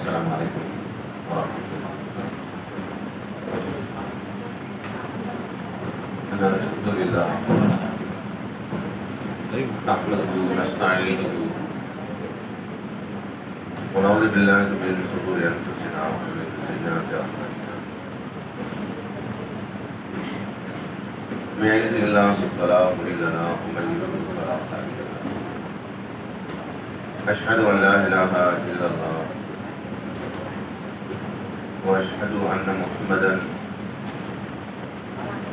السلام عليكم ورحمة الله وبركاته. الحمد لله نحمده ونستعينه ونعوذ بالله من شرور أنفسنا ومن سيئات أعمالنا. من يهده الله فلا مضل له ومن يضلل فلا هادي له. أشهد أن لا إله إلا الله وأشهد أن محمدا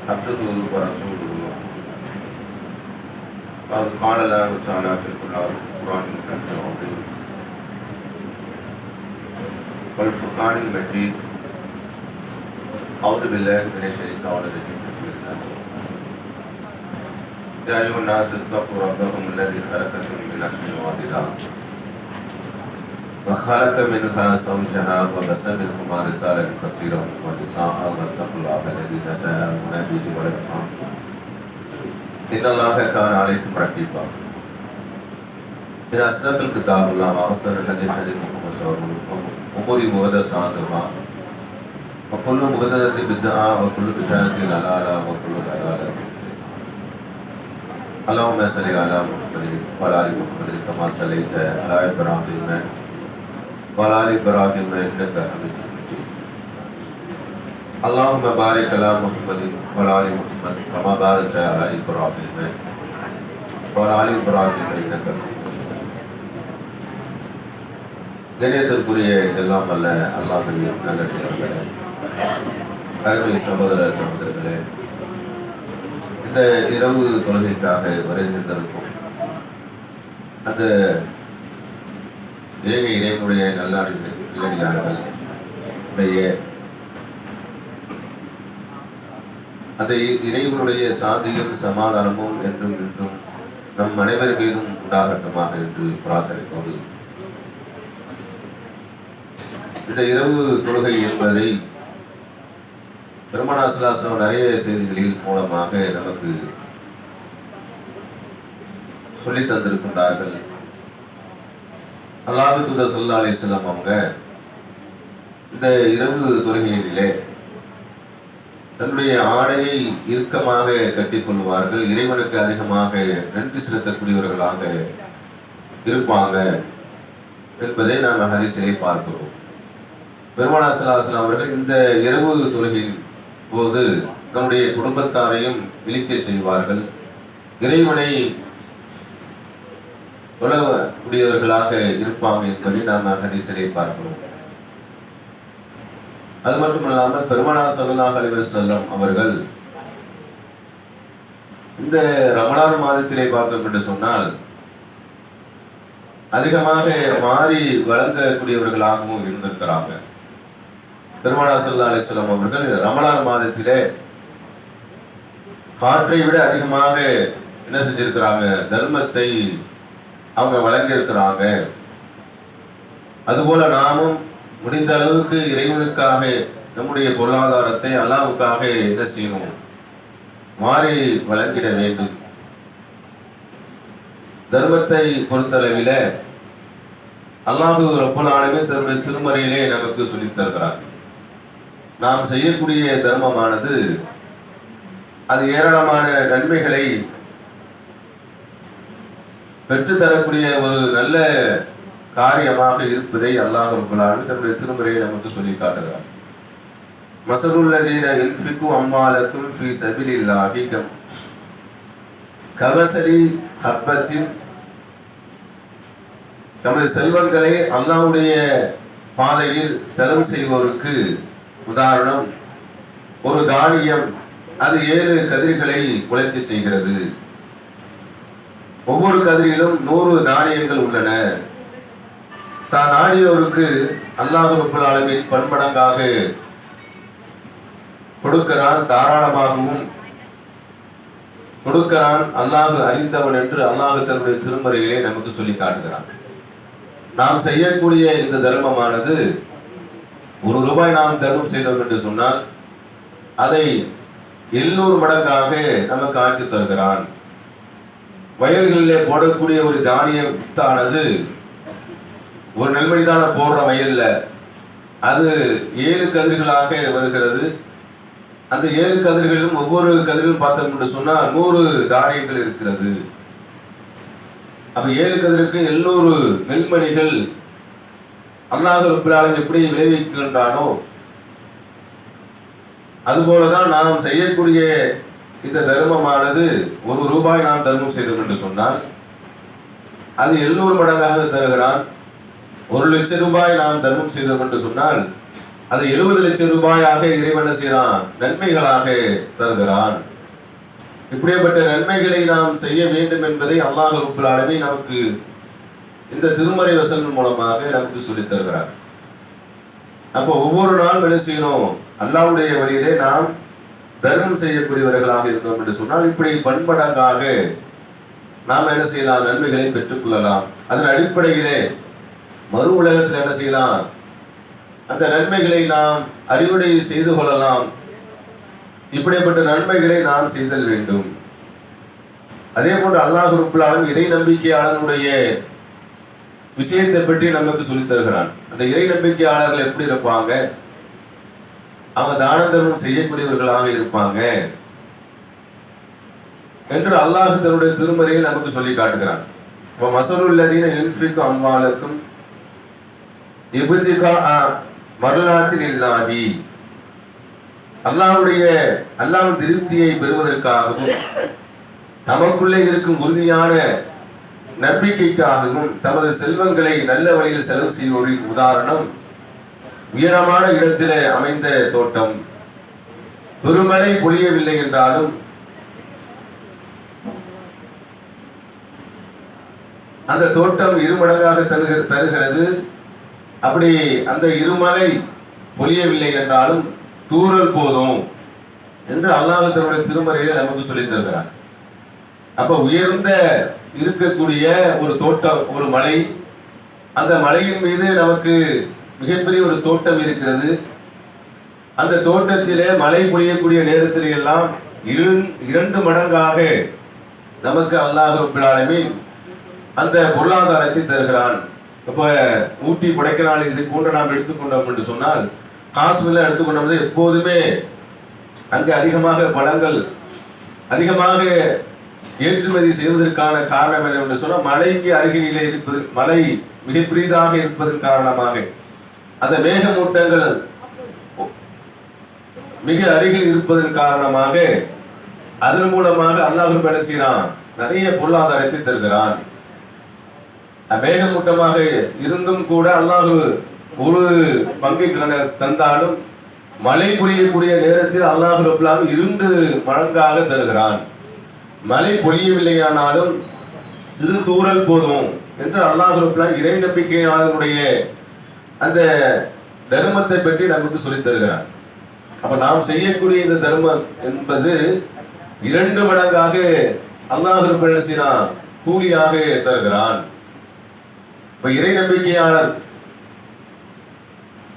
عبده ورسوله. قال الله تعالى في القرآن الكريم والفرقان المجيد. أعوذ بالله من الشيطان الرجيم. بسم الله. يا أيها الناس اتقوا ربكم الذي خلقكم من نفس واحدة وخلق منها زوجها وبث منهما رجالا كثيرا ونساء واتقوا الله الذي تساءلون به والأرحام إن الله كان عليكم رقيبا. إن أصدق الكتاب الله وأحسن الحديث حديث محمد صلى الله عليه وسلم أمور محدثاتها وكل محدثة بدعة وكل بدعة ضلالة وكل ضلالة. اللهم صل على محمد وعلى آل محمد كما صليت على إبراهيم وعلى آل إبراهيم إنك حميد مجيد. اللهم بارك على محمد وعلى آل محمد كما باركت على إبراهيم وعلى آل إبراهيم إنك حميد. கணியத்திற்குரிய எல்லாம் அல்ல அல்லாஹ்வின் நல்லடியார்களே, அருமை சகோதர சகோதரர்களே, இந்த இரவு தொழுகைக்காக வருகின்றிருக்கும் அந்த ஏக இறைவனுடைய நல்லடியார்கள் அந்த இறைவனுடைய சாந்தியும் சமாதானமும் என்றும் இன்றும் நம் அனைவர் மீதும் உண்டாகட்டுமாக என்று பிரார்த்தனைப்போது, இந்த இரவு தொழுகை என்பதை பெருமானார் ஸல்லல்லாஹு அலைஹி வஸல்லம் நிறைய செய்திகளில் மூலமாக நமக்கு சொல்லித் தந்திருக்கின்றார்கள். அல்லாஹ்வின் தூதர் ஸல்லல்லாஹு அலைஹி வஸல்லம் அவங்க இந்த இரவு தொழுகையிலே தன்னுடைய ஆடையை இறுக்கமாக கட்டிக்கொள்வார்கள். இறைவனுக்கு அதிகமாக நன்றி செலுத்தக்கூடியவர்களாக இருப்பாங்க என்பதை நாம் ஹதீஸிலே பார்க்கிறோம். பெருமானார் ஸல்லல்லாஹு அலைஹி வஸல்லம் அவர்கள் இந்த இரவு தொழுகையின் போது தன்னுடைய குடும்பத்தாரையும் விழிக்க செய்வார்கள். இறைவனை தொழக்கூடியவர்களாக இருப்பாங்க என்பதை நாம் ஹதீஸிலே பார்க்கிறோம். அது மட்டுமல்லாமல் பெருமானார் ஸல்லல்லாஹு அலைஹி வஸல்லம் அவர்கள் இந்த ரமலான் மாதத்திலே பார்த்தோம் என்று சொன்னால் அதிகமாக மாறி வழங்கக்கூடியவர்களாகவும் இருந்திருக்கிறாங்க. பெருமானார் ஸல்லல்லாஹு அலைஹி வஸல்லம் அவர்கள் ரமலான் மாதத்திலே காற்றை விட அதிகமாக என்ன செஞ்சிருக்கிறாங்க, தர்மத்தை அவங்க வழங்கி இருக்கிறாங்க. அதுபோல நாமும் முடிந்த அளவுக்கு இறைவனுக்காக நம்முடைய பொருளாதாரத்தை அல்லாஹ்வுக்காக என்ன செய்யணும், மாறி வழங்கிட வேண்டும். தர்மத்தை பொறுத்தளவில அல்லாஹ் ரப்பல் ஆலமீன் தன்னுடைய திருமறையிலே நமக்கு சொல்லித் தருகிறார். நாம் செய்யக்கூடிய தர்மமானது அது ஏராளமான நன்மைகளை பெற்றுத்தரக்கூடிய ஒரு நல்ல காரியமாக இருப்பதை அல்லாஹ் ரப்பல் ஆலமீன் தன்னுடைய திருமறையை நமக்கு சொல்லி காட்டுகிறார். மஸலுல்லதீன யுன்ஃபிகு அம்வாலகும் ஃபீ ஸபீலில்லாஹி கமஸலி ஹப்பத்தின், தமது செல்வங்களை அல்லாஹ்வுடைய பாதையில் செலவு செய்வோருக்கு உதாரணம் ஒரு தானியம், அது 7 கதிர்களை முளைக்க செய்கிறது. ஒவ்வொரு கதிரிலும் 100 தானியங்கள் உள்ளன. தான் நாடியோருக்கு அல்லாஹ் ரப்பல் ஆலமீன் பன்மடங்காக கொடுக்கிறான், தாராளமாகவும் கொடுக்கிறான். அல்லாஹ் அறிந்தவன் என்று அல்லாஹ் தன்னுடைய திருமறையிலே நமக்கு சொல்லி காட்டுகிறான். நாம் செய்யக்கூடிய இந்த தர்மமானது ₹1 நாம் தர்மம் செய்தோம் என்று சொன்னால் அதை 700 மடங்காக நமக்கு ஆக்கி தருகிறான். வயல்களிலே போடக்கூடிய ஒரு தானிய வித்தானது ஒரு நெல்மணிதான போடுற வயல்ல அது 7 கதிர்களாக வருகிறது. அந்த 7 கதிர்களிலும் ஒவ்வொரு கதிரிலும் பார்த்தோம் என்று சொன்னால் 100 தானியங்கள் இருக்கிறது. அப்ப 7 கதிருக்கு 700 நெல்மணிகள் அல்லாஹ் ரப்பல் ஆலமீன் எப்படி விளைவிக்கின்றானோ அதுபோலதான் நாம் செய்யக்கூடிய இந்த தர்மமானது ₹1 நாம் தர்மம் செய்தோம் என்று சொன்னால் அது 700 மடங்காக தருகிறான். ₹1,00,000 நாம் தர்மம் செய்தோம் என்று சொன்னால் அது 70 லட்சம் ரூபாயாக இறைவன் செய்கிறான், நன்மைகளாக தருகிறான். இப்படிப்பட்ட நன்மைகளை நாம் செய்ய வேண்டும் என்பதை அல்லாஹ் ரப்பல் ஆலமீன் நமக்கு இந்த திருமறை வசனம் மூலமாக நமக்கு சொல்லித் தருகிறார். அப்போ ஒவ்வொரு நாளும் என்ன செய்யணும், அல்லாஹ்வுடைய வழியிலே நாம் தர்மம் செய்யக்கூடியவர்களாக இருந்தோம் என்று சொன்னால் இப்படி பன்மடங்காக நாம் என்ன செய்யலாம், நன்மைகளை பெற்றுக்கொள்ளலாம். அதன் அடிப்படையிலே மறு உலகத்தில் என்ன செய்யலாம், அந்த நன்மைகளை நாம் அறிவுரை செய்து கொள்ளலாம். இப்படிப்பட்ட நன்மைகளை நாம் செய்தல் வேண்டும். அதே போன்று அல்லாஹ் ரப்பல் ஆலமீன் இறை நம்பிக்கையாளனுடைய விஷயத்தை பற்றி நமக்கு சொல்லித் தருகிறான். அந்த இறை நம்பிக்கையாளர்கள் எப்படி இருப்பாங்க, அவங்க தான தர்மம் செய்யக்கூடியவர்களாக இருப்பாங்க என்று அல்லாஹ் தன்னுடைய திருமறையில் நமக்கு சொல்லி காட்டுகிறான். இப்போ மஸலுல்லதீன யுன்ஃபிகு அம்வாலக்கும் இப்திகா மர்லாத்தில்லாஹி, அல்லாஹ்வின் திருப்தியை பெறுவதற்காகவும் தமக்குள்ளே இருக்கும் உறுதியான நம்பிக்கைக்காகவும் தமது செல்வங்களை நல்ல வழியில் செலவு செய்வோரின் உதாரணம் உயரமான இடத்திலே அமைந்த தோட்டம். பெருமழை பொழியவில்லை என்றாலும் அந்த தோட்டம் இருமடங்காக தருகிறது. அப்படி அந்த இருமலை பொழியவில்லை என்றாலும் தூறல் போதும் என்று அல்லாஹ் தன்னுடைய திருமறையில் நமக்கு சொல்லித் தருகிறார். அப்ப உயர்ந்த இருக்கக்கூடிய ஒரு தோட்டம், ஒரு மலை, அந்த மலையின் மீது நமக்கு மிகப்பெரிய ஒரு தோட்டம் இருக்கிறது. அந்த தோட்டத்திலே மழை பொழியக்கூடிய நேரத்தில் எல்லாம் 2 மடங்காக நமக்கு அல்லாஹ் ரப்பல் ஆலமீன் அந்த பொருளாதாரத்தை தருகிறான். இப்ப ஊட்டி கொடைக்கானல் இது போன்ற நாம் எடுத்துக்கொண்டோம் என்று சொன்னால், காஷ்மீர்ல எடுத்துக்கொண்டோம் எப்போதுமே அங்கு அதிகமாக பழங்கள் அதிகமாக ஏற்றுமதி செய்வதற்கான காரணம் என்னவென்று சொன்னால், மலைக்கு அருகிலே இருப்பது, மலை மிக பெரிதாக இருப்பதன் காரணமாக அந்த மேகமூட்டங்கள் மிக அருகில் இருப்பதன் காரணமாக அதன் மூலமாக அல்லாஹ் என்ன செய்கிறான், நிறைய பொருளாதாரத்தை தருகிறான். மேகமூட்டமாக இருந்தும் கூட அல்லாஹ் ஒரு பங்கை தந்தாலும் மழை பொழியக்கூடிய நேரத்தில் அல்லாஹ் ரப்பல் ஆலமீன் 2 மடங்காக தருகிறான். மழை பொழியவில்லையானாலும் சிறு தூறல் போதும் என்று அல்லாஹ் ரப்பல் ஆலமீன் இறை நம்பிக்கையாளர்களுடைய அந்த தர்மத்தை பற்றி நமக்கு சொல்லித் தருகிறார். அப்ப நாம் செய்யக்கூடிய இந்த தர்மம் என்பது 2 மடங்காக அல்லாஹ் ரப்பல் ஆலமீன் கூலியாக தருகிறான். இப்ப இறை நம்பிக்கையாளர்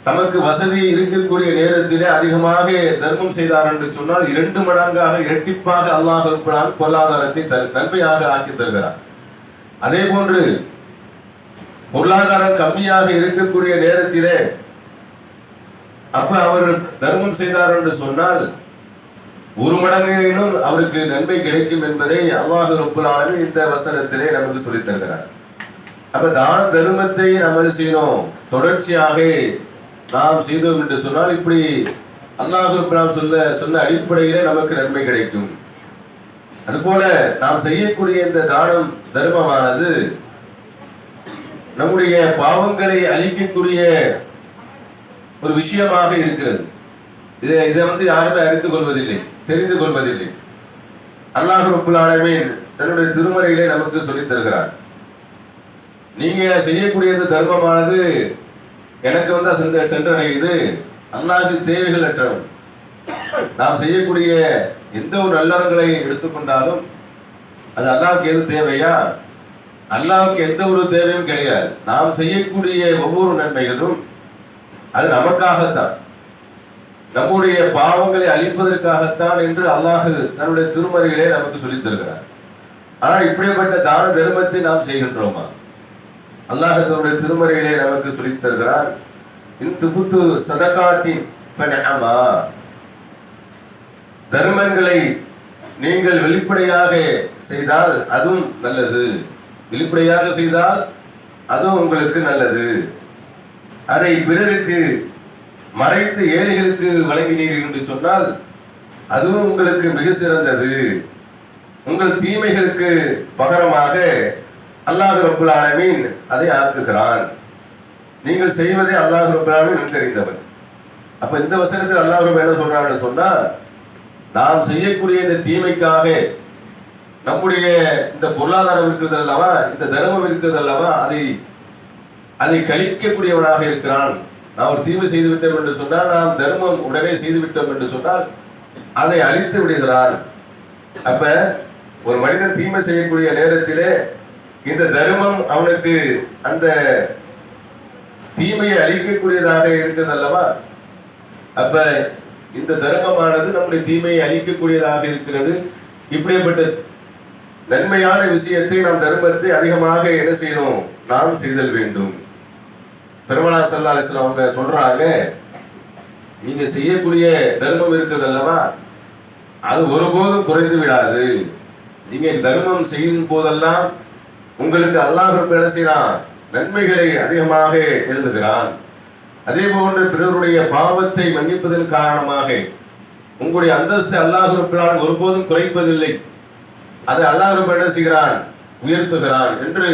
தமக்கு வசதி இருக்கக்கூடிய நேரத்திலே அதிகமாக தர்மம் செய்தார் என்று சொன்னால் 2 மடங்காக இரட்டிப்பாக அல்லாஹ் ரப்பல் ஆலமீன் பொருளாதாரத்தை நன்மையாக ஆக்கி தருகிறார். அதே போன்று பொருளாதாரம் கம்மியாக இருக்கக்கூடிய நேரத்திலே அப்ப அவர் தர்மம் செய்தார் என்று சொன்னால் 1 மடங்கிலும் அவருக்கு நன்மை கிடைக்கும் என்பதை அல்லாஹ் ரப்பல் ஆலமீன் இந்த வசனத்திலே நமக்கு சொல்லித் தருகிறார். அப்ப தான தர்மத்தை நம்ம செய்யணும், தொடர்ச்சியாக நாம் செய்தோம் என்று சொன்னால் இப்படி அல்லாஹ் ரப்பல் ஆலமீன் சொன்ன அடிப்படையிலே நமக்கு நன்மை கிடைக்கும். அதுபோல நாம் செய்யக்கூடிய இந்த தானம் தர்மமானது நம்முடைய பாவங்களை அழிக்கக்கூடிய ஒரு விஷயமாக இருக்கிறது. இதை யாருமே அறிந்து கொள்வதில்லை, தெரிந்து கொள்வதில்லை. அல்லாஹ் ரப்பல் ஆலமீன் தன்னுடைய திருமறையிலே நமக்கு சொல்லித் தருகிறார். நீங்க செய்யக்கூடிய இந்த தர்மமானது எனக்கு சென்றடையுது, அல்லாஹ்வுக்கு தேவைகள் அற்றவன். நாம் செய்யக்கூடிய எந்த ஒரு நல்லறங்களை எடுத்துக்கொண்டாலும் அது அல்லாஹ்வுக்கு எது தேவையா, அல்லாஹ்வுக்கு எந்த ஒரு தேவையும் கிடையாது. நாம் செய்யக்கூடிய ஒவ்வொரு நன்மைகளும் அது நமக்காகத்தான், நம்முடைய பாவங்களை அழிப்பதற்காகத்தான் என்று அல்லாஹ் தன்னுடைய திருமறையிலே நமக்கு சொல்லித் தருகிறார். ஆனால் இப்படிப்பட்ட தான தர்மத்தை நாம் செய்கின்றோமா? அல்லாஹ் தன்னுடைய திருமறையிலே நமக்கு சொல்லித் தருகிறார். இன்துபுத்து சதகாத்தின் ஃபனஅமா, தர்மங்களை நீங்கள் வெளிப்படையாக செய்தால் அதுவும் நல்லது. வெளிப்படையாக செய்தால் அதுவும் உங்களுக்கு நல்லது. அதை பிறருக்கு மறைத்து ஏழைகளுக்கு வழங்கினீர்கள் என்று சொன்னால் அதுவும் உங்களுக்கு மிக சிறந்தது. உங்கள் தீமைகளுக்கு பகரமாக அல்லாஹ் ரப்புல் ஆலமீன் அதை ஆக்குகிறான். நீங்கள் செய்வதை அல்லாஹ் ரப்புல் ஆலமீன் நன்கறிந்தவன். அப்ப இந்த வசனத்தில் அல்லாஹ் என்ன சொல்றான்னு சொன்னா, நாம் செய்யக்கூடிய இந்த தீமைக்காக நம்முடைய இந்த பொருளாதாரம் இருக்கிறது அல்லவா, இந்த தர்மம் இருக்கிறது அல்லவா, அதை கழிக்கக்கூடியவனாக இருக்கிறான். நாம் ஒரு தீமை செய்து விட்டோம் என்று சொன்னால், நாம் தர்மம் உடனே செய்து விட்டோம் என்று சொன்னால் அதை அழித்து விடுகிறான். அப்ப ஒரு மனிதன் தீமை செய்யக்கூடிய நேரத்திலே இந்த தர்மம் அவனுக்கு அந்த தீமையை அழிக்கக்கூடியதாக இருக்கிறது அல்லவா. அப்ப இந்த தர்மமானது நம்முடைய தீமையை அழிக்கக்கூடியதாக இருக்கிறது. இப்படிப்பட்ட நன்மையான விஷயத்தை நாம் தர்மத்தை அதிகமாக என்ன செய்யணும், நாம் செய்தல் வேண்டும். பெருமானார் ஸல்லல்லாஹு அலைஹி வஸல்லம் அவங்க சொல்றாங்க, நீங்க செய்யக்கூடிய தர்மம் இருக்கிறது அல்லவா, அது ஒருபோதும் குறைந்து விடாது. நீங்க தர்மம் செய்யும் போதெல்லாம் உங்களுக்கு அல்லாஹ் என்ன செய்யறான், நன்மைகளை அதிகமாக எழுதுகிறான். அதே போன்று பிறருடைய பாவத்தை மன்னிப்பதன் காரணமாக உங்களுடைய அந்தஸ்தை அல்லாஹ் ஒருபோதும் குறைப்பதில்லை. அதை அல்லாஹ் என்ன செய்கிறான், உயர்த்துகிறான் என்று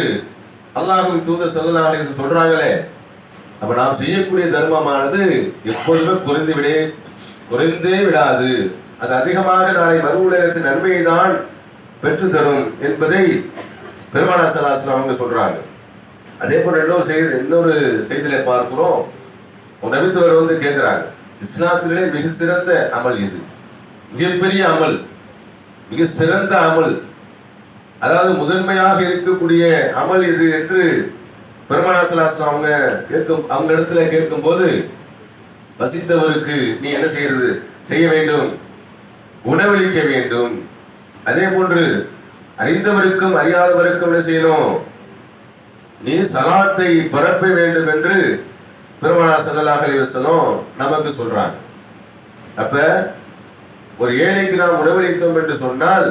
அல்லாஹ்வின் தூதர் ஸல்லல்லாஹு அலைஹி வஸல்லம் சொல்றாங்களே. அப்ப நாம் செய்யக்கூடிய தர்மமானது எப்போதுமே குறைந்தே விடாது. அது அதிகமாக நாளை மறு உலகத்தின் நன்மையை தான் பெற்று தரும் என்பதை பெருமானார் ஸல்லல்லாஹு அலைஹி வஸல்லம் அவங்க சொல்றாங்க. அதே போல இன்னொரு செய்தியில பார்க்கிறோம், நபித்தவர் வந்து கேட்கிறாங்க, இஸ்லாத்திலே மிக சிறந்த அமல் இது, மிகப்பெரிய அமல், மிக சிறந்த அமல், அதாவது முதன்மையாக இருக்கக்கூடிய அமல் இது என்று பெருமானார் ஸல்லல்லாஹு அலைஹி வஸல்லம் அவங்க இடத்துல கேட்கும் போது, பசித்தவருக்கு நீ என்ன செய்ய வேண்டும், உணவளிக்க வேண்டும். அதே போன்று அறிந்தவருக்கும் அறியாதவருக்கும் என்ன செய்யணும், நீ சலாத்தை பரப்ப வேண்டும் என்று பெருமானார் ஸல்லல்லாஹு அலைஹி வஸல்லம் நமக்கு சொல்றாங்க. அப்ப ஒரு ஏழைக்கு நாம் உணவளித்தோம் என்று சொன்னால்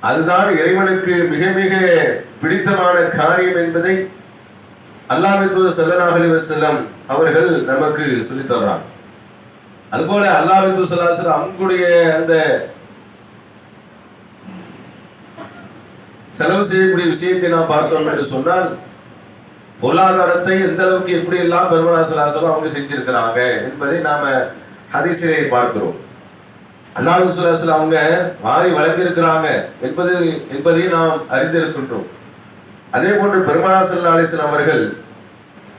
அதுதான் இறைவனுக்கு மிக மிக பிடித்தமான காரியம் என்பதை அல்லாஹ்வின் தூதர் ஸல்லல்லாஹு அலைஹி வஸல்லம் அவர்கள் நமக்கு சொல்லித் தர்றாங்க. அதுபோல அல்லாஹ்வின் தூதர் ஸல்லல்லாஹு அலைஹி வஸல்லம் அவங்களுடைய அந்த செலவு செய்யக்கூடிய விஷயத்தை நாம் பார்த்தோம் என்று சொன்னால், பொருளாதாரத்தை எந்த அளவுக்கு எப்படி எல்லாம் பெருமானார் ஸல்லல்லாஹு அலைஹி வஸல்லம் அவங்க செஞ்சிருக்கிறாங்க என்பதை நாம ஹதீஸிலே பார்க்கிறோம். அல்லாஹ் ஸல்லல்லாஹு அலைஹி வஸல்லம் அவங்க வாரி வழங்கியிருக்கிறாங்க என்பதை நாம் அறிந்திருக்கின்றோம். அதே போன்று பெருமானார் ஸல்லல்லாஹு அலைஹி வஸல்லம் அவர்கள்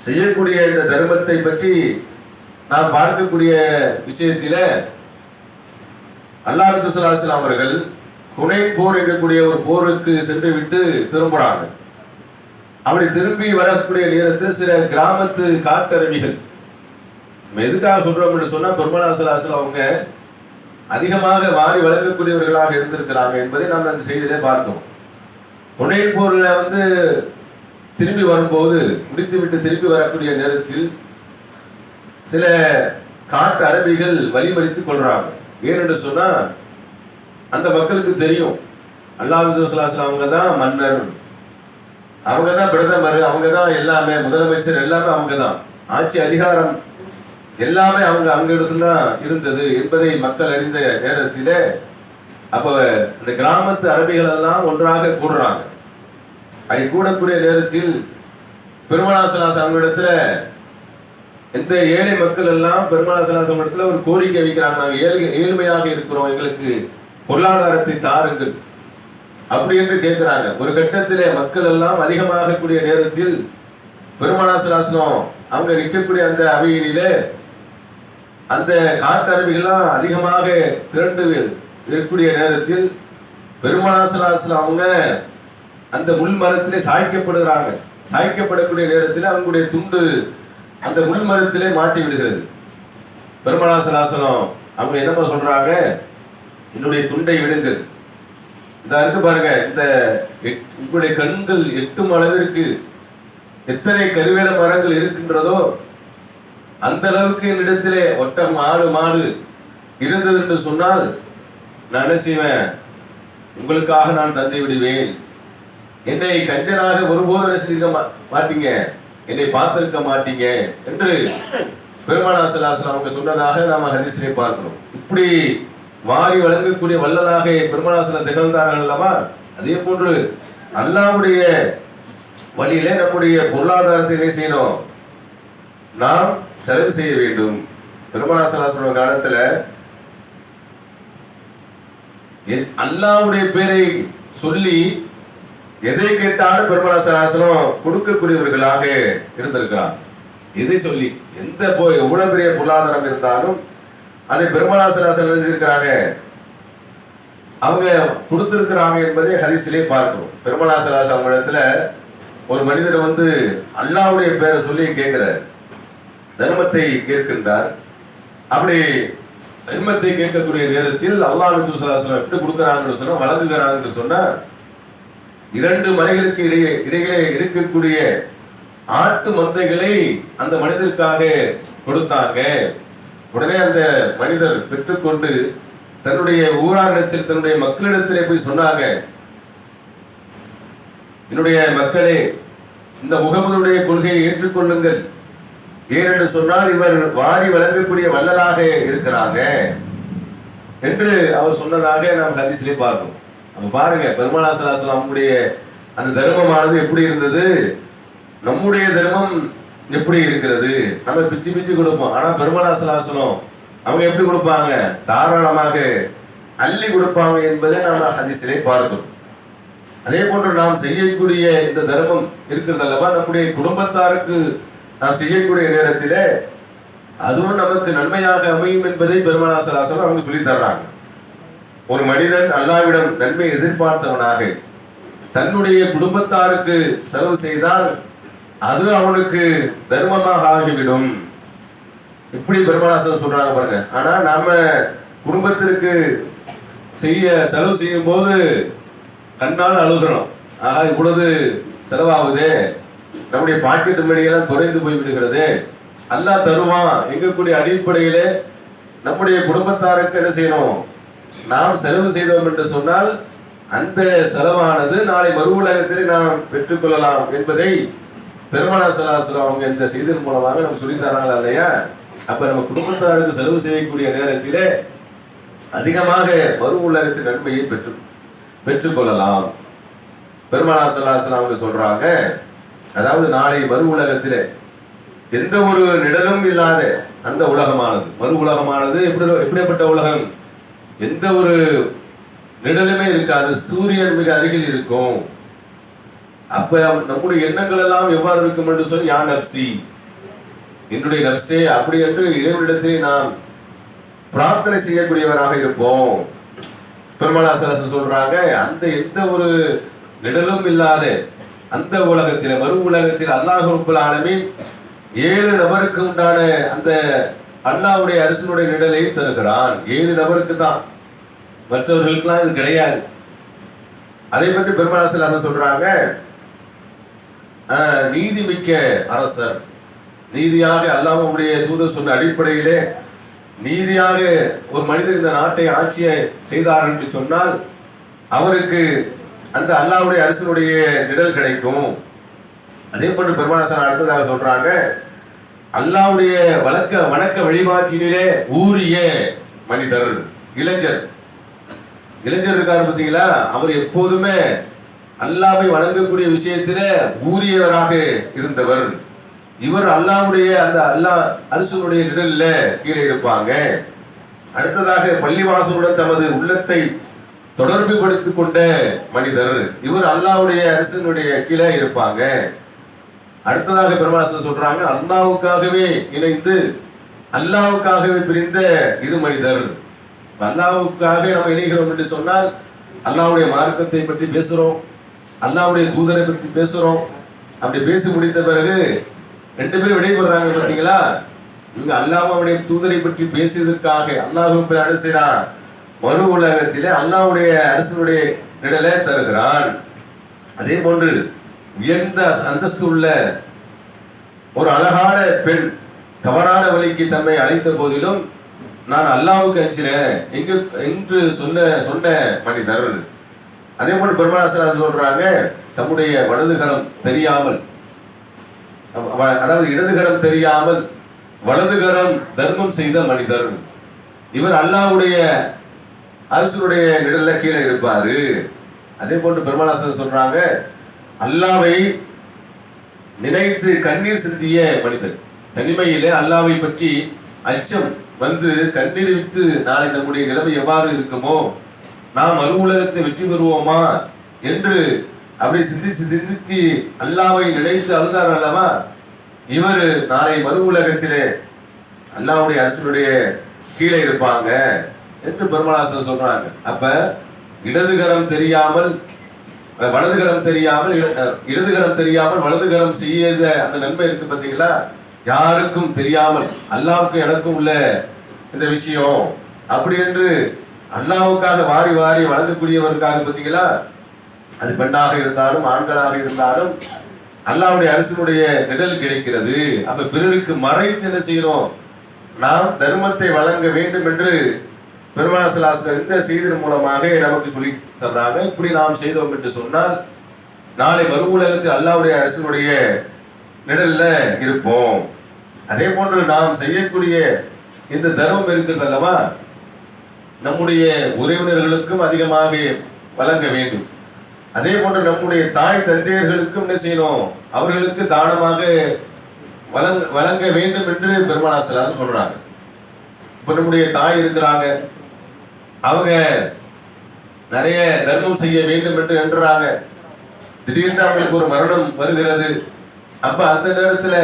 செய்யக்கூடிய இந்த தர்மத்தை பற்றி நாம் பார்க்கக்கூடிய விஷயத்தில அல்லாஹ் ஸல்லல்லாஹு அலைஹி வஸல்லம் அவர்கள் ஹுனைன் போர் என்கக்கூடிய ஒரு போருக்கு சென்று விட்டு திரும்புறாங்க. அப்படி திரும்பி வரக்கூடிய நேரத்தில் சில கிராமத்து காட்டருவிகள், எதுக்காக சொல்றோம் என்று சொன்னா, பெருமானார் ஸல்லல்லாஹு அலைஹி வஸல்லம் அவங்க அதிகமாக வாரி வழங்கக்கூடியவர்களாக இருந்திருக்கிறாங்க என்பதை நாம் அந்த செய்தியிலே பார்க்கிறோம். ஹுனைன் போர்ல வந்து திரும்பி வரும்போது, முடித்துவிட்டு திரும்பி வரக்கூடிய நேரத்தில் சில காட்டு அரபிகள் வழிமறித்துக் கொள்றாங்க. ஏனென்று சொன்னா, அந்த மக்களுக்கு தெரியும் அல்லாஹ் ஸல்லல்லாஹு அலைஹி வஸல்லம் அவங்க தான் மன்னர், அவங்க தான் பிரதமர், அவங்க தான் எல்லாமே, முதலமைச்சர் எல்லாமே அவங்க தான், ஆட்சி அதிகாரம் எல்லாமே அவங்க இடத்துல தான் இருந்தது என்பதை மக்கள் அறிந்த நேரத்திலே அப்ப இந்த கிராமத்து அரபிகள் எல்லாம் ஒன்றாக கூடுறாங்க. அதை கூடக்கூடிய நேரத்தில் பெருமானார் ஸல்லல்லாஹு அலைஹி வஸல்லம் இடத்துல இந்த ஏழை மக்கள் எல்லாம் பெருமானார் ஸல்லல்லாஹு அலைஹி வஸல்லம் இடத்துல ஒரு கோரிக்கை வைக்கிறாங்க, நாங்கள் ஏழ்மையாக இருக்கிறோம், எங்களுக்கு பொருளாதாரத்தை தாருங்கள் அப்படி என்று கேட்கிறாங்க. ஒரு கட்டத்திலே மக்கள் எல்லாம் அதிகமாக கூடிய நேரத்தில் பெருமானார் ஸல்லல்லாஹு அலைஹி வஸல்லம் அவங்க நிற்கக்கூடிய அந்த அவையிலே அந்த காட்டரபிகள்லாம் அதிகமாக திரண்டு இருக்கக்கூடிய நேரத்தில் பெருமானார் ஸல்லல்லாஹு அலைஹி வஸல்லம் அவங்க அந்த முள் மரத்திலே சாய்க்கப்படுகிறாங்க. சாய்க்கப்படக்கூடிய நேரத்தில் அவங்களுடைய துண்டு அந்த முள் மரத்திலே மாட்டி விடுகிறது. பெருமானார் ஸல்லல்லாஹு அலைஹி வஸல்லம் அவங்க என்ன சொல்றாங்க, என்னுடைய துண்டை விடுங்கள், இதா இருக்கு பாருங்க, இந்த உங்களுடைய கண்கள் எட்டும் அளவிற்கு எத்தனை கருவேல மரங்கள் இருக்கின்றதோ அந்த அளவுக்கு என்னிடத்திலே ஒட்டம் ஆடு மாடு இருந்தது என்று சொன்னால் நான் என்ன செய்வேன், உங்களுக்காக நான் தந்தை விடுவேன். என்னை கஞ்சனாக ஒருபோதும் என்ன செஞ்சிருக்க மாட்டீங்க, என்னை பார்த்திருக்க மாட்டீங்க என்று பெருமானார் ஸல்லல்லாஹு அலைஹி வஸல்லம் அவங்க சொன்னதாக நாம ஹதீஸிலே பார்க்கிறோம். இப்படி வாரி வழங்கக்கூடிய வல்லலாக பெருமானார் ஸல்லல்லாஹு திகழ்ந்தார்கள் அல்லவா. அதே போன்று அல்லாஹ்வுடைய வழியிலே நம்முடைய பொருளாதாரத்தை என்ன செய்யணும், நாம் செலவு செய்ய வேண்டும். பெருமானார் ஸல்லல்லாஹு அலைஹி வஸல்லம் காலத்துல அல்லாஹ்வுடைய பேரை சொல்லி எதை கேட்டாலும் பெருமானார் ஸல்லல்லாஹு அலைஹி வஸல்லம் கொடுக்கக்கூடியவர்களாக இருந்திருக்கிறார். எதை சொல்லி எவ்வளவு பெரிய பொருளாதாரம் இருந்தாலும் அதை பெருமானார் ஸல்லல்லாஹு அலைஹி வஸல்லம் இருக்கிறாங்க, அவங்க கொடுத்திருக்கிறாங்க என்பதை ஹதீஸிலே பார்க்கிறோம். பெருமானார் ஸல்லல்லாஹு அலைஹி வஸல்லம் இடத்துல ஒரு மனிதர் வந்து அல்லாஹ்வுடைய பேரை சொல்லி கேட்கிறார், தர்மத்தை கேட்கின்றார். அப்படி தர்மத்தை கேட்கக்கூடிய நேரத்தில் அல்லாஹ் ஸல்லல்லாஹு அலைஹி வஸல்லம் எப்படி கொடுக்கிறாங்கன்னு சொன்னா, வழங்குகிறாங்கன்னு சொன்னா, 2 மலைகளுக்கு இடையிலே இருக்கக்கூடிய ஆட்டு மந்தைகளை அந்த மனிதருக்காக கொடுத்தாங்க. உடனே அந்த மனிதர் பெற்றுக்கொண்டு தன்னுடைய ஊராரிடத்தில் தன்னுடைய மக்களிடத்திலே போய் சொன்னாங்க, என்னுடைய மக்களே, இந்த முகமதுடைய கொள்கையை ஏற்றுக்கொள்ளுங்கள். ஏனென்று சொன்னால் இவர் வாரி வழங்கக்கூடிய வல்லலாக இருக்கிறாங்க என்று அவர் சொன்னதாக நாம் ஹதீஸிலே பார்க்கிறோம். நம்ம பாருங்க, பெருமானார் ஸல்லல்லாஹு அலைஹி வஸல்லம் அந்த தர்மமானது எப்படி இருந்தது, நம்முடைய தர்மம் எப்படி இருக்கிறது. நம்ம பிச்சு பிச்சு கொடுப்போம், ஆனா பெருமானார் ஸல்லல்லாஹு அலைஹி வஸல்லம் அவங்க எப்படி கொடுப்பாங்க, தாராளமாக அள்ளி கொடுப்பாங்க என்பதை நாம் ஹதீஸிலே பார்க்கிறோம். அதே போன்று நாம் செய்யக்கூடிய இந்த தர்மம் இருக்கிறது அல்லவா, நம்முடைய குடும்பத்தாருக்கு நாம் செய்யக்கூடிய நேரத்தில் அதுவும் நமக்கு நன்மையாக அமையும் என்பதை பெருமானார் ஸல்லல்லாஹு அலைஹி வஸல்லம் அவங்க சொல்லி தர்றாங்க. ஒரு மனிதன் அல்லாஹ்விடம் நன்மை எதிர்பார்த்தவனாக தன்னுடைய குடும்பத்தாருக்கு செலவு செய்தால் அது அவனுக்கு தர்மமாக ஆகிவிடும். இப்படி பெருமானார் ஸல்லல்லாஹு அலைஹி வஸல்லம் சொல்றாங்க பாருங்க. ஆனா நாம குடும்பத்திற்கு செலவு செய்யும் போது கண்ணால் அழுகிறோம், ஆகா இவ்வளவு செலவாகுது, நம்முடைய பாக்கெட்டு மணியெல்லாம் குறைந்து போய் விடுகிறது. அல்லாஹ் தருவான் எங்கக்கூடிய அடிப்படையிலே நம்முடைய குடும்பத்தாருக்கு என்ன செய்யணும், நாம் செலவு செய்தோம் என்று சொன்னால் அந்த செலவானது நாளை மறு உலகத்தில் நாம் பெற்றுக்கொள்ளலாம் என்பதை பெருமானார் ஸல்லல்லாஹு அலைஹி வஸல்லம் அவங்க இந்த செய்தியின் மூலமாக நமக்கு சொல்லி தராங்களா இல்லையா. அப்ப நம்ம குடும்பத்தாருக்கு செலவு செய்யக்கூடிய நேரத்திலே அதிகமாக மறு உலகத்தின் நன்மையை பெற்றுக்கொள்ளலாம். பெருமானார் ஸல்லல்லாஹு அலைஹி வஸல்லம் அவங்க சொல்றாங்க, அதாவது நாளை மறு உலகத்திலே எந்த ஒரு நிழலும் இல்லாத அந்த உலகமானது, மறு உலகமானது எப்படிப்பட்ட உலகம், எந்த ஒரு நிழலுமே இருக்காது, சூரியன் மிக அருகில் இருக்கும். அப்ப நம்முடைய எண்ணங்கள் எல்லாம் எவ்வாறு இருக்கும் என்று சொல்லி, யா நப்சி, என்னுடைய நப்சே, அப்படி என்று இறைவனிடத்திலே நாம் பிரார்த்தனை செய்யக்கூடியவராக இருப்போம். பெருமானார் ஸல்லல்லாஹு அலைஹி வஸல்லம் சொல்றாங்க, அந்த எந்த ஒரு நிழலும் இல்லாத அந்த உலகத்தில் மறு உலகத்தில் அல்லாஹ் ரப்பல் ஆலமீன் 7 நபருக்கு உண்டான அந்த அல்லாஹ்வுடைய அரசினுடைய நிழலை தருகிறான். 7 நபருக்கு தான், மற்றவர்களுக்கெல்லாம் இது கிடையாது. அதை பற்றி பெருமானார் ஸல்லல்லாஹு அலைஹி வஸல்லம் சொல்றாங்க, நீதி மிக்க அரசர், நீதியாக அல்லாஹ்வுடைய தூதர் சொன்ன அடிப்படையிலே நீதியாக ஒரு மனிதர் இந்த நாட்டை ஆட்சியை செய்தார் என்று சொன்னால் அவருக்கு அந்த அல்லாஹ்வுடைய அரசனுடைய நிழல் கிடைக்கும். அதே போன்று பெருமானார் ஸல்லல்லாஹு அலைஹி வஸல்லம் அடுத்ததாக சொல்றாங்க, அல்லாஹ்வுடைய வணக்க வழிபாட்டிலே ஊறிய மனிதர், இளைஞர் இருக்காரு பார்த்தீங்களா, அவர் எப்போதுமே அல்லாஹ்வை வணங்கக்கூடிய விஷயத்தில ஊறியவராக இருந்தவர். இவர் அல்லாஹ்வுடைய அந்த அல்லாஹ் அரசனுடைய நிழல்ல கீழே இருப்பாங்க. அடுத்ததாக பள்ளிவாசலுடன் தமது உள்ளத்தை தொடர்பு படுத்திக் கொண்ட மனிதர், இவர் அல்லாஹ்வுடைய அரசனுடைய கீழே இருப்பாங்க. அடுத்ததாக பெருமானார் சொல்றாங்க, அல்லாஹ்வுக்காகவே இணைந்து அல்லாஹ்வுக்காகவே பிரிந்த இது மனிதர். அல்லாஹ்வுக்காக நம்ம இணைகிறோம் என்று சொன்னால் அல்லாஹ்வுடைய மார்க்கத்தை பற்றி பேசுறோம், அல்லாஹ்வுடைய தூதரை பற்றி பேசுறோம். அப்படி பேசி முடித்த பிறகு 2 பேரும் விடைபெறாங்க பார்த்தீங்களா. இவங்க அல்லாஹ்வுடைய தூதரை பற்றி பேசியதற்காக அல்லாஹ் அனுசரிறான், மறு உலகத்திலே அல்லாஹ்வுடைய அரசனுடைய நிழலை தருகிறான். அதே போன்று உயர்ந்த அந்தஸ்து உள்ள ஒரு அழகான பெண் தவறான வழிக்கு தன்னை அழைத்த போதிலும் நான் அல்லாஹ்வுக்கு அஞ்சினேன் என்று சொன்ன மனிதர். அதே போல பெருமானார் சொல்றாங்க, தம்முடைய வலதுகரம் தெரியாமல், அதாவது இடதுகரம் தெரியாமல் வலதுகரம் தர்மம் செய்த மனிதர், இவர் அல்லாஹ்வுடைய அரசனுடைய நிழல்ல கீழே இருப்பாரு. அதே போன்று பெருமானார் சொல்றாங்க, அல்லாஹ்வை நினைத்து கண்ணீர் சிந்திய மனிதர், தனிமையிலே அல்லாஹ்வை பற்றி அச்சம் வந்து கண்ணீர் விட்டு நாளை நம்முடைய நிலைமை எவ்வாறு இருக்குமோ, நாம் அலுவலகத்தில் வெற்றி பெறுவோமா என்று அப்படி சிந்திச்சு அல்லாஹ்வை நினைத்து அழுதார் அல்லவா, இவர் நாளை மறு உலகத்திலே அல்லாஹ்வுடைய அரசனுடைய கீழே இருப்பாங்க என்று பெருமானார் சொல்றாங்க. அப்ப இடதுகரம் தெரியாமல் வலதுகரம் தெரியாமல் இடதுகரம் தெரியாமல் வலதுகரம் செய்யாத அந்த நன்மை இருக்கு பார்த்தீங்களா, யாருக்கும் தெரியாமல் அல்லாஹ்வுக்கு எனக்கும் உள்ள இந்த விஷயம் அப்படி என்று அல்லாஹ்வுக்காக வாரி வாரி வழங்கக்கூடியவருக்காக பார்த்தீங்களா, அது பெண்ணாக இருந்தாலும் ஆண்களாக இருந்தாலும் அல்லாஹ்வுடைய அரசனுடைய நிழல் கிடைக்கிறது. அப்ப பிறருக்கு மறைத்து என்ன செய்யணும், நாம் தர்மத்தை வழங்க வேண்டும் என்று பெருமானார் இந்த செய்தியின் மூலமாக நமக்கு சொல்லி தர்றாங்க. இப்படி நாம் செய்தோம் என்று சொன்னால் நாளை மறு உலகத்தில் அல்லாஹ்வுடைய அரசனுடைய நிழல்ல இருப்போம். அதே போன்று நாம் செய்யக்கூடிய இந்த தர்மம் இருக்கிறது அல்லவா, நம்முடைய உறவினர்களுக்கும் அதிகமாக வழங்க வேண்டும். அதே போன்று நம்முடைய தாய் தந்தையர்களுக்கும் என்ன செய்யணும், அவர்களுக்கு தானமாக வழங்க வேண்டும் என்று பெருமானார் சொல்றாங்க. இப்ப நம்முடைய தாய் இருக்கிறாங்க, அவங்க நிறைய தர்மம் செய்ய வேண்டும் என்று எண்ணுறாங்க. திடீர்னு அவங்களுக்கு ஒரு மரணம் வருகிறது. அப்ப அந்த நேரத்துல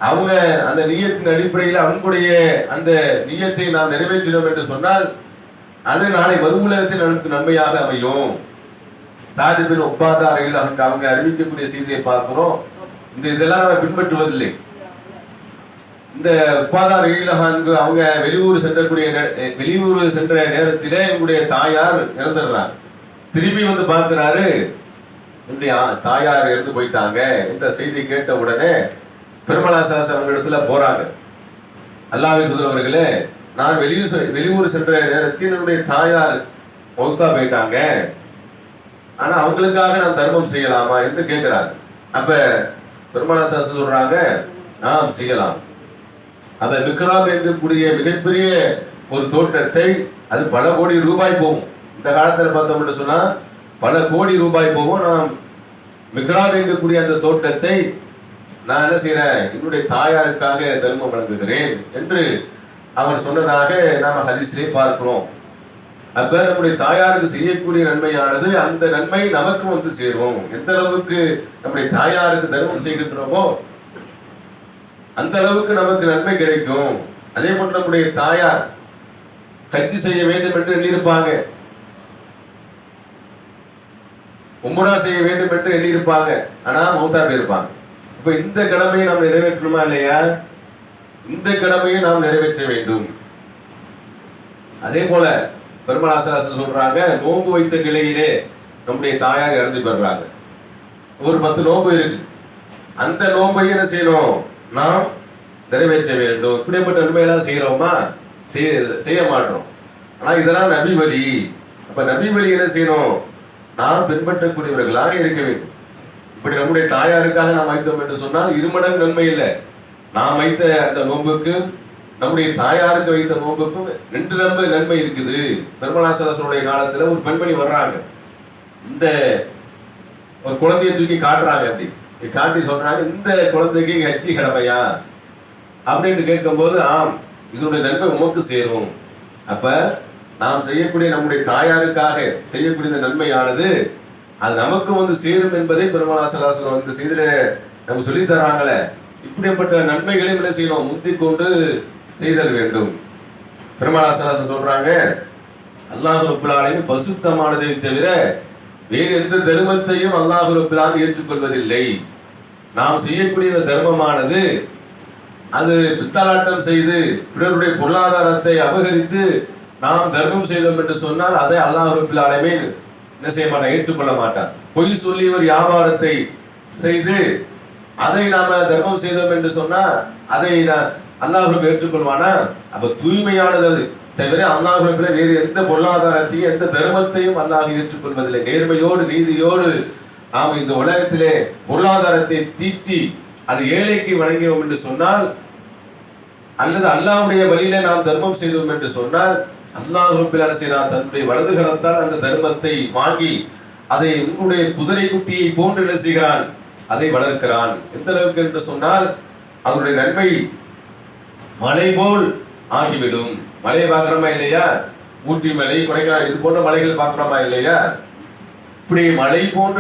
அவங்க அந்த நியத்தின் அடிப்படையில் அவங்களுடைய அந்த நியத்தை நாம் நிறைவேற்றினோம் என்று சொன்னால் அது நாளை மறு உலகத்தில் நமக்கு நன்மையாக அமையும். சாது பின் உபாதா ரயில் அவங்க அறிவிக்கக்கூடிய செய்தியை பார்க்கிறோம். இதெல்லாம் நம்ம பின்பற்றுவதில்லை. இந்த உபாதா ரயில் அவங்க வெளியூர் சென்ற நேரத்திலே இவங்களுடைய தாயார் இறந்துடுறாங்க. திரும்பி வந்து பார்க்கிறாரு, என்னுடைய தாயார் இறந்து போயிட்டாங்க. இந்த செய்தி கேட்ட உடனே பெருமானார் அவங்க இடத்துல போறாங்க. அல்லாஹ்வின் தூதரவர்களே, நான் வெளியூர் சென்ற நேரத்தில் என்னுடைய தாயார் மௌத்தா போயிட்டாங்க, ஆனா அவங்களுக்காக நான் தர்மம் செய்யலாமா என்று கேட்கிறாங்க. அப்ப பெருமானார் சொல்றாங்க, நாம் செய்யலாம். அந்த மிக்ராப் இருக்கக்கூடிய மிகப்பெரிய ஒரு தோட்டத்தை, அது பல கோடி ரூபாய் போகும். இந்த காலத்துல பார்த்தோம்னு சொன்னா பல கோடி ரூபாய் போகும். நாம் மிக்ராப் இருக்கக்கூடிய அந்த தோட்டத்தை நான் என்ன செய்யறேன், என்னுடைய தாயாருக்காக தர்மம் வழங்குகிறேன் என்று அவர் சொன்னதாக நாம ஹதீஸிலே பார்க்கிறோம். அப்ப நம்முடைய தாயாருக்கு செய்யக்கூடிய நன்மையானது அந்த நன்மை நமக்கு வந்து சேரும். எந்த அளவுக்கு நம்முடைய தாயாருக்கு தர்மம் செய்கின்றோமோ அந்த அளவுக்கு நமக்கு நன்மை கிடைக்கும். அதே போன்று நம்முடைய தாயார் ஹஜ் செய்ய வேண்டும் என்று எண்ணியிருப்பாங்க, உம்ரா செய்ய வேண்டும் என்று எண்ணியிருப்பாங்க, ஆனா மௌத்தா போயிருப்பாங்க. இப்ப இந்த கடமையை நாம் நிறைவேற்றணுமா இல்லையா? இந்த கடமையை நாம் நிறைவேற்ற வேண்டும். அதே போல பெருமானார் சொல்றாங்க, நோன்பு வைத்த நிலையிலே நம்முடைய தாயார் இறந்து பெறாங்க. ஒரு 10 நோன்பு இருக்கு, அந்த நோன்பை என்ன செய்யணும், நாம் நிறைவேற்ற வேண்டும். இப்படிப்பட்ட நன்மையெல்லாம் செய்யறோமா? செய்ய மாட்டோம். ஆனா இதெல்லாம் நபி வழி. அப்ப நபி வழி என்ன செய்யணும், நாம் பின்பற்றக்கூடியவர்களாக இருக்க வேண்டும். இப்படி நம்முடைய தாயாருக்காக நாம் வைத்தோம் என்று சொன்னால் 2 மடங்கு நன்மை இல்லை. நாம் வைத்த அந்த நோன்புக்கு நம்முடைய தாயாருக்கு வைத்த நோன்புக்கும் 2 நன்மை இருக்குது. பெருமானார் காலத்துல ஒரு பெண்மணி வர்றாங்க, இந்த ஒரு குழந்தையை தூக்கி காட்டுறாங்க. அப்படி காட்டி சொல்றாங்க, இந்த குழந்தைக்கு ஹஜ்ஜி கடமையா அப்படின்னு கேட்கும்போது, ஆம், இதனுடைய நன்மை உமக்கு சேரும். அப்ப நாம் செய்யக்கூடிய நம்முடைய தாயாருக்காக செய்யக்கூடிய இந்த நன்மையானது அது நமக்கு வந்து சேரும் என்பதை பெருமானார் வந்து செய்தில நம்ம சொல்லி தராங்களே. இப்படிப்பட்ட நன்மைகளை என்ன செய்யணும், முந்திக் கொண்டு செய்தல் வேண்டும். பெருமானார் சொல்றாங்க, அல்லாஹ் ரப்பல் ஆலமீன் பரிசுத்தமானதை தவிர வேறு எந்த தர்மத்தையும் அல்லாஹ் ரப்பல் ஆலமீன் ஏற்றுக்கொள்வதில்லை. நாம் செய்யக்கூடிய இந்த தர்மமானது அது பித்தலாட்டம் செய்து பிறருடைய பொருளாதாரத்தை அபகரித்து நாம் தர்மம் செய்தோம் என்று சொன்னால் அதை அல்லாஹ் ரப்பல் ஆலமீன் என்ன செய்ய மாட்டான், ஏற்றுக்கொள்ள மாட்டான். பொய் சொல்லி ஒரு வியாபாரத்தை செய்து அதை நாம தர்மம் செய்தோம் என்று சொன்னா அதை அல்லாஹ் ஏற்றுக்கொள்வானா? அப்ப தூய்மையானது அது. தவிர அல்லாஹ் வேறு எந்த பொருளாதாரத்தையும் எந்த தர்மத்தையும் அல்லாஹ் ஏற்றுக்கொள்வதில்லை. நேர்மையோடு நீதியோடு நாம் இந்த உலகத்திலே பொருளாதாரத்தை தீட்டி அது ஏழைக்கு வழங்கினோம் என்று சொன்னால், அல்லது அல்லாஹ்வுடைய வழியில நாம் தர்மம் செய்தோம் என்று சொன்னால், அல்லாஹ் ரப்பல் செய்கிறான் தன்னுடைய வலது கரத்தால் அந்த தர்மத்தை வாங்கி அதை உங்களுடைய குதிரை குட்டியை போன்று என்ன செய்கிறான், அதை வளர்க்கிறான். எந்த அளவுக்கு என்று சொன்னால் அதனுடைய நன்மை மலை போல் ஆகிவிடும். மலையை பார்க்கிறோமா இல்லையா? ஊட்டி மலை, கொடைக்கானல் இது போன்ற மலைகள் பார்க்கிறோமா இல்லையா? இப்படி மலை போன்று